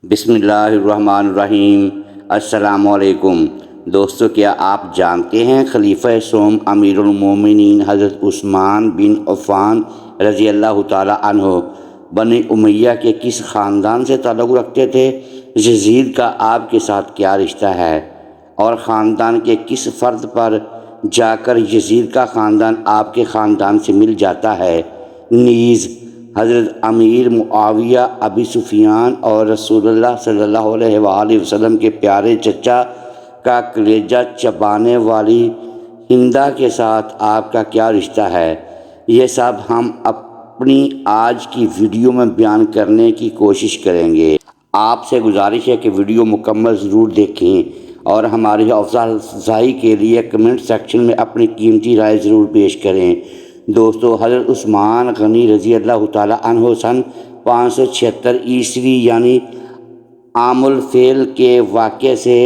بسم اللہ الرحمن الرحیم۔ السلام علیکم دوستو، کیا آپ جانتے ہیں خلیفہ سوم امیر المومنین حضرت عثمان بن عفان رضی اللہ تعالی عنہ بنی امیہ کے کس خاندان سے تعلق رکھتے تھے؟ یزید کا آپ کے ساتھ کیا رشتہ ہے اور خاندان کے کس فرد پر جا کر یزید کا خاندان آپ کے خاندان سے مل جاتا ہے؟ نیز حضرت امیر معاویہ ابی سفیان اور رسول اللہ صلی اللہ علیہ وآلہ وسلم کے پیارے چچا کا کلیجہ چبانے والی ہندہ کے ساتھ آپ کا کیا رشتہ ہے؟ یہ سب ہم اپنی آج کی ویڈیو میں بیان کرنے کی کوشش کریں گے۔ آپ سے گزارش ہے کہ ویڈیو مکمل ضرور دیکھیں اور ہماری حوصلہ افزائی کے لیے کمنٹ سیکشن میں اپنی قیمتی رائے ضرور پیش کریں۔ دوستو، حضرت عثمان غنی رضی اللہ تعالیٰ عنہ سن 576 عیسوی یعنی عام الفیل کے واقعے سے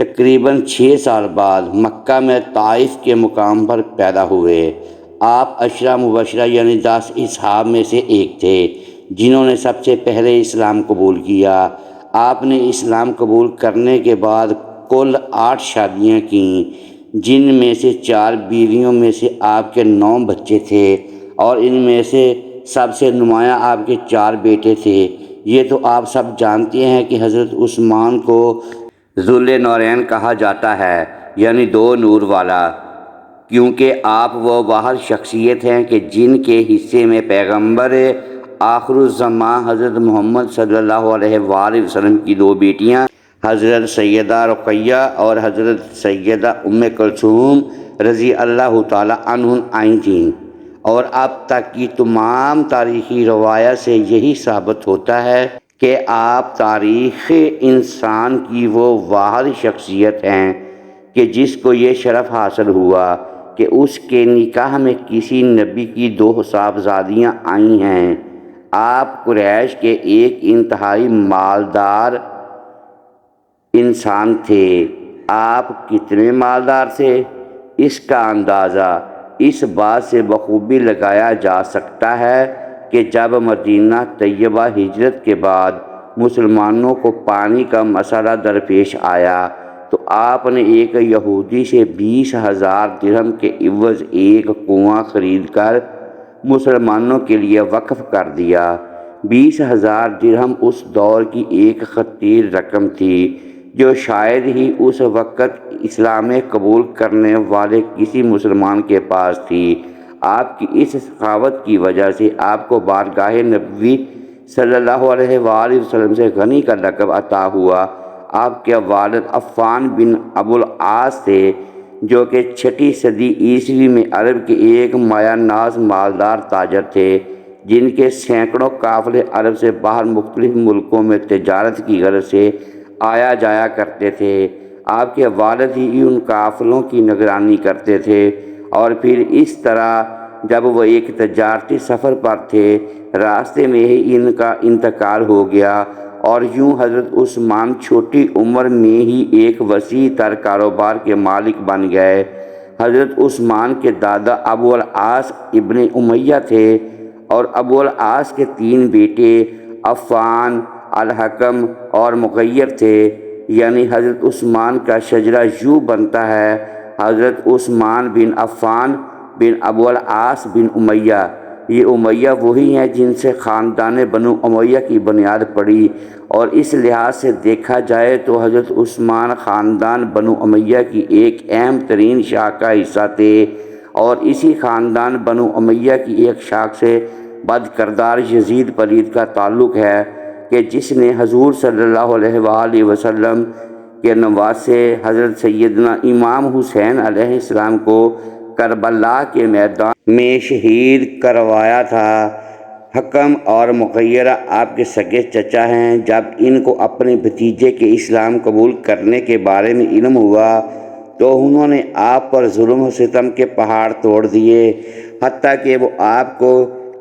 تقریباً 6 سال بعد مکہ میں طائف کے مقام پر پیدا ہوئے۔ آپ عشرہ مبشرہ یعنی 10 اصحاب میں سے ایک تھے جنہوں نے سب سے پہلے اسلام قبول کیا۔ آپ نے اسلام قبول کرنے کے بعد کل 8 شادیاں کیں، جن میں سے 4 بیویوں میں سے آپ کے 9 بچے تھے اور ان میں سے سب سے نمایاں آپ کے 4 بیٹے تھے۔ یہ تو آپ سب جانتے ہیں کہ حضرت عثمان کو ذو النورین کہا جاتا ہے، یعنی 2 نور والا، کیونکہ آپ وہ واحد شخصیت ہیں کہ جن کے حصے میں پیغمبر آخر الزماں حضرت محمد صلی اللہ علیہ وآلہ وسلم کی 2 بیٹیاں حضرت سیدہ رقیہ اور حضرت سیدہ ام کلثوم رضی اللہ تعالی عنہ آئی تھیں، اور اب تک کی تمام تاریخی روایات سے یہی ثابت ہوتا ہے کہ آپ تاریخ انسان کی وہ واحد شخصیت ہیں کہ جس کو یہ شرف حاصل ہوا کہ اس کے نکاح میں کسی نبی کی 2 صاحبزادیاں آئی ہیں۔ آپ قریش کے ایک انتہائی مالدار انسان تھے۔ آپ کتنے مالدار تھے، اس کا اندازہ اس بات سے بخوبی لگایا جا سکتا ہے کہ جب مدینہ طیبہ ہجرت کے بعد مسلمانوں کو پانی کا مسئلہ درپیش آیا تو آپ نے ایک یہودی سے 20,000 درہم کے عوض ایک کنواں خرید کر مسلمانوں کے لیے وقف کر دیا۔ 20,000 درہم اس دور کی ایک خطیر رقم تھی جو شاید ہی اس وقت اسلام قبول کرنے والے کسی مسلمان کے پاس تھی۔ آپ کی اس سخاوت کی وجہ سے آپ کو بارگاہ نبوی صلی اللہ علیہ وآلہ وسلم سے غنی کا لقب عطا ہوا۔ آپ کے والد عفان بن ابو العاص تھے جو کہ 6 صدی عیسوی میں عرب کے ایک مایہ ناز مالدار تاجر تھے جن کے سینکڑوں قافلے عرب سے باہر مختلف ملکوں میں تجارت کی غرض سے آیا جایا کرتے تھے۔ آپ کے والد ہی ان قافلوں کی نگرانی کرتے تھے، اور پھر اس طرح جب وہ ایک تجارتی سفر پر تھے راستے میں ہی ان کا انتقال ہو گیا، اور یوں حضرت عثمان چھوٹی عمر میں ہی ایک وسیع تر کاروبار کے مالک بن گئے۔ حضرت عثمان کے دادا ابو العاص ابن امیہ تھے اور ابو العاص کے 3 بیٹے عفان، الحکم اور مغیر تھے، یعنی حضرت عثمان کا شجرہ یوں بنتا ہے: حضرت عثمان بن عفان بن ابو العاص بن امیہ۔ یہ امیہ وہی ہیں جن سے خاندان بنو امیہ کی بنیاد پڑی، اور اس لحاظ سے دیکھا جائے تو حضرت عثمان خاندان بنو امیہ کی ایک اہم ترین شاخ کا حصہ تھے، اور اسی خاندان بنو امیہ کی ایک شاخ سے بد کردار یزید پلید کا تعلق ہے کہ جس نے حضور صلی اللہ علیہ وآلہ وسلم کے نواسے حضرت سیدنا امام حسین علیہ السلام کو کربلا کے میدان میں شہید کروایا تھا۔ حکم اور مغیرہ آپ کے سگے چچا ہیں۔ جب ان کو اپنے بھتیجے کے اسلام قبول کرنے کے بارے میں علم ہوا تو انہوں نے آپ پر ظلم و ستم کے پہاڑ توڑ دیے، حتیٰ کہ وہ آپ کو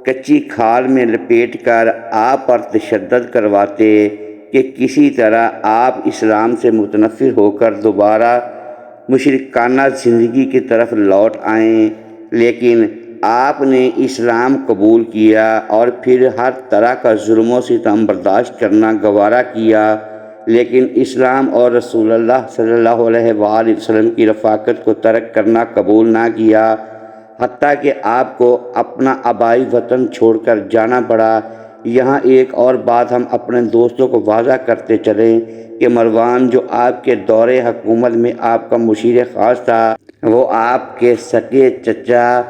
کچی کھال میں لپیٹ کر آپ پر تشدد کرواتے کہ کسی طرح آپ اسلام سے متنفر ہو کر دوبارہ مشرکانہ زندگی کی طرف لوٹ آئیں، لیکن آپ نے اسلام قبول کیا اور پھر ہر طرح کا ظلم و ستم برداشت کرنا گوارا کیا، لیکن اسلام اور رسول اللہ صلی اللہ علیہ وآلہ وسلم کی رفاقت کو ترک کرنا قبول نہ کیا، حتیٰ کہ آپ کو اپنا آبائی وطن چھوڑ کر جانا پڑا۔ یہاں ایک اور بات ہم اپنے دوستوں کو واضح کرتے چلیں کہ مروان جو آپ کے دور حکومت میں آپ کا مشیر خاص تھا، وہ آپ کے سگے چچا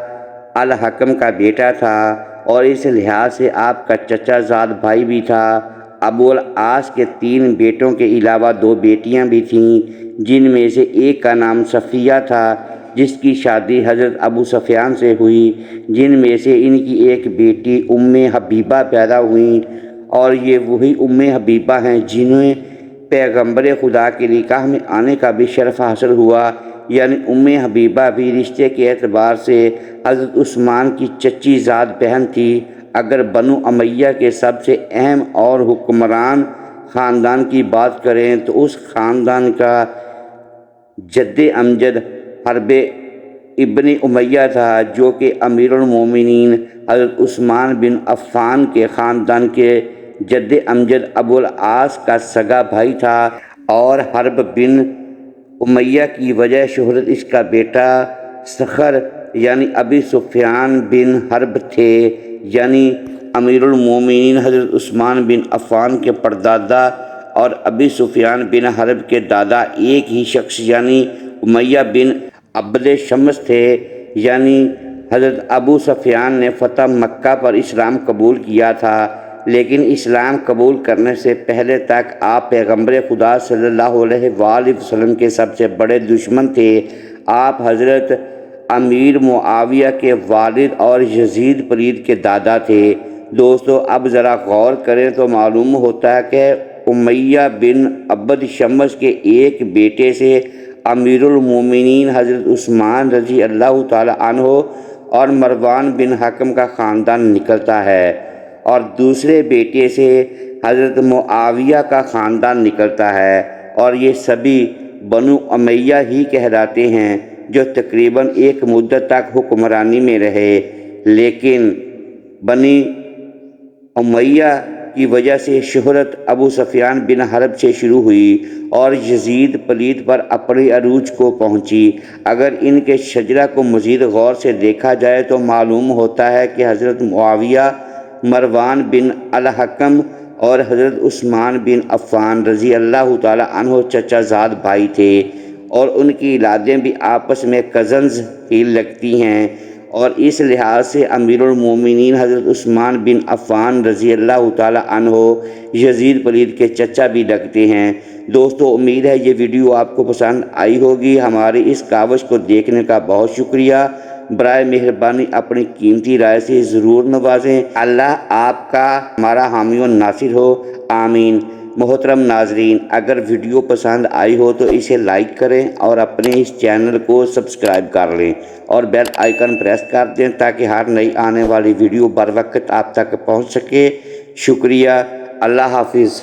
الحکم کا بیٹا تھا اور اس لحاظ سے آپ کا چچا زاد بھائی بھی تھا۔ ابو العاص کے 3 بیٹوں کے علاوہ 2 بیٹیاں بھی تھیں، جن میں سے ایک کا نام صفیہ تھا، جس کی شادی حضرت ابو سفیان سے ہوئی، جن میں سے ان کی ایک بیٹی ام حبیبہ پیدا ہوئیں، اور یہ وہی ام حبیبہ ہیں جنہیں پیغمبر خدا کے نکاح میں آنے کا بھی شرف حاصل ہوا، یعنی ام حبیبہ بھی رشتے کے اعتبار سے حضرت عثمان کی چچی زاد بہن تھی۔ اگر بنو امیہ کے سب سے اہم اور حکمران خاندان کی بات کریں تو اس خاندان کا جد امجد حرب ابن امیہ تھا، جو کہ امیر المومنین حضرت عثمان بن عفان کے خاندان کے جد امجد ابو العاص کا سگا بھائی تھا، اور حرب بن امیہ کی وجہ شہرت اس کا بیٹا صخر یعنی ابی سفیان بن حرب تھے، یعنی امیر المومنین حضرت عثمان بن عفان کے پردادا اور ابی سفیان بن حرب کے دادا ایک ہی شخص یعنی امیہ بن عبد شمس تھے۔ یعنی حضرت ابو سفیان نے فتح مکہ پر اسلام قبول کیا تھا، لیکن اسلام قبول کرنے سے پہلے تک آپ پیغمبر خدا صلی اللہ علیہ وآلہ وسلم کے سب سے بڑے دشمن تھے۔ آپ حضرت امیر معاویہ کے والد اور یزید پلید کے دادا تھے۔ دوستو، اب ذرا غور کریں تو معلوم ہوتا ہے کہ امیہ بن عبد شمس کے ایک بیٹے سے امیر المومنین حضرت عثمان رضی اللہ تعالی عنہ اور مروان بن حکم کا خاندان نکلتا ہے، اور دوسرے بیٹے سے حضرت معاویہ کا خاندان نکلتا ہے، اور یہ سبھی بنو امیہ ہی کہلاتے ہیں، جو تقریباً ایک مدت تک حکمرانی میں رہے۔ لیکن بنی امیہ کی وجہ سے شہرت ابو سفیان بن حرب سے شروع ہوئی اور یزید پلید پر اپنے عروج کو پہنچی۔ اگر ان کے شجرہ کو مزید غور سے دیکھا جائے تو معلوم ہوتا ہے کہ حضرت معاویہ مروان بن الحکم اور حضرت عثمان بن عفان رضی اللہ تعالی عنہ چچا زاد بھائی تھے، اور ان کی اولادیں بھی آپس میں کزنز ہی لگتی ہیں، اور اس لحاظ سے امیر المومنین حضرت عثمان بن عفان رضی اللہ تعالی عنہ یزید پلید کے چچا بھی لگتے ہیں۔ دوستو، امید ہے یہ ویڈیو آپ کو پسند آئی ہوگی۔ ہماری اس کاوش کو دیکھنے کا بہت شکریہ۔ برائے مہربانی اپنی قیمتی رائے سے ضرور نوازیں۔ اللہ آپ کا ہمارا حامی و ناصر ہو، آمین۔ محترم ناظرین، اگر ویڈیو پسند آئی ہو تو اسے لائک کریں اور اپنے اس چینل کو سبسکرائب کر لیں اور بیل آئیکن پریس کر دیں تاکہ ہر نئی آنے والی ویڈیو بر وقت آپ تک پہنچ سکے۔ شکریہ۔ اللہ حافظ۔